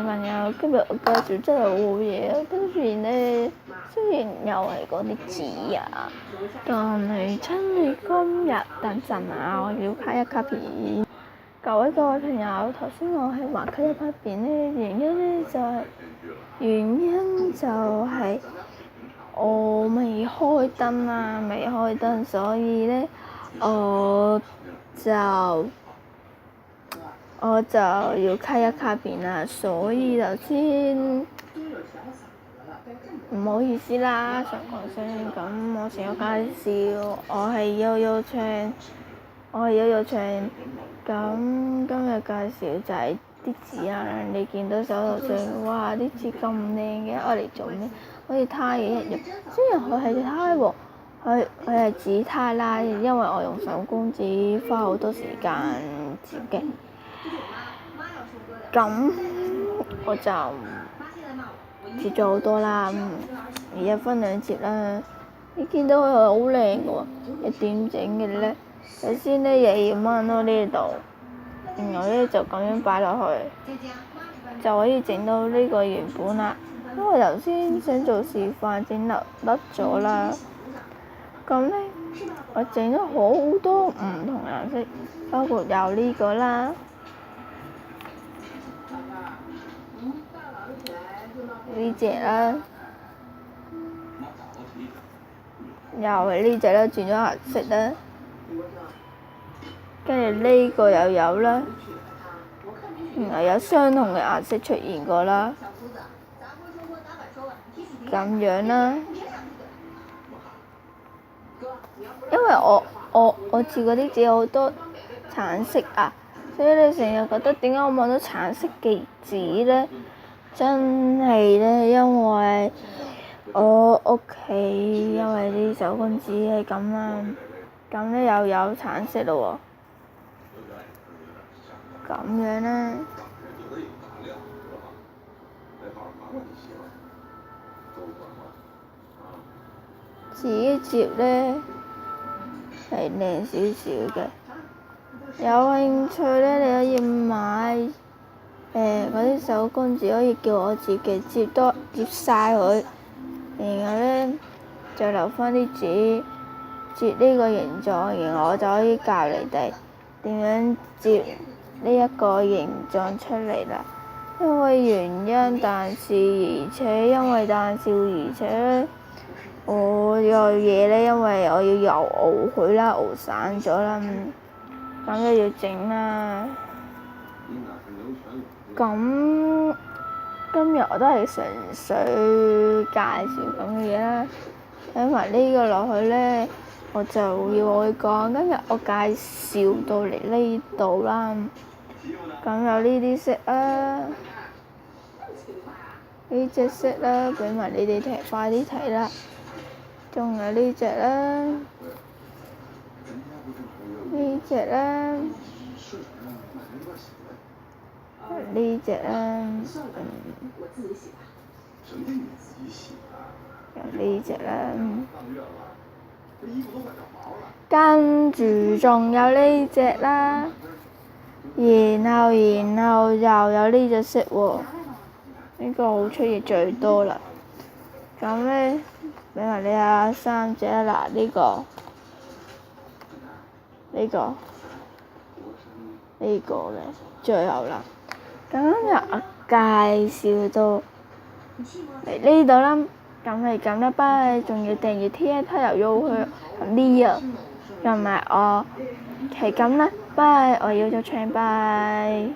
朋友，今日我介紹真係好嘢。跟住咧，雖然又係嗰啲紙啊，但係趁你今日等陣啊，我要卡一卡片。各位朋友，頭先我係話卡一卡片咧，原因就係我未開燈啊，未開燈，所以咧我就要卡一卡片啦，所以頭先唔好意思啦，想講聲咁，我先有介紹，我係悠悠唱，咁今日介紹就係啲字啊，你見到手頭上，哇啲字咁靚嘅，我嚟做咩？好似胎嘅一樣，雖然佢係胎喎，佢係紙胎啦，因為我用手工紙花好多時間折嘅。咁我就折咗好多啦，而家分兩折啦。你見到佢係好靚嘅喎，你點整嘅咧？首先咧又要掹到呢度，然後咧就咁樣擺落去，就可以整到呢個原本啦。因為頭先想做示範，整甩咗啦。咁咧我整咗好多唔同顏色，包括有呢個啦。呢隻啦，又係呢隻啦，轉咗顏色啦，跟住呢個又有啦，然後有相同嘅顏色出現過啦，咁樣啦，因為我照嗰啲紙好多橙色啊，所以你成日覺得點解我望到橙色嘅紙咧？真係咧，因為我屋企因為啲手工紙係咁啦，咁咧又有橙色咯喎，咁樣咧，紙摺咧係靚少少嘅，有興趣咧你可以買。嗰啲手工紙可以叫我自己摺晒佢，然後咧就留翻啲紙摺呢個形狀，然後我就可以教你哋點樣摺呢一個形狀出嚟啦。因為我有嘢咧，因為我要熬佢啦，熬散咗啦，咁就要整啦。咁今日我都係純粹介紹咁嘅嘢啦，睇埋呢個落去咧，我就要去講。今日我介紹到嚟呢度啦，咁有呢啲色啦，呢隻色啦，俾埋你哋睇，快啲睇啦。仲有呢隻啦，呢隻啦。呢隻啦，有呢隻啦，跟住仲有呢隻啦，然後又有呢隻色喎，呢個好出現最多啦。咁咧，俾埋你睇下三隻啦，嗱呢個嘅最後啦。咁今日我介紹到嚟呢度啦，咁係咁啦，拜，仲要訂閱 TikTok 又要去呢啊，同埋我係咁啦，拜，我要咗唱拜。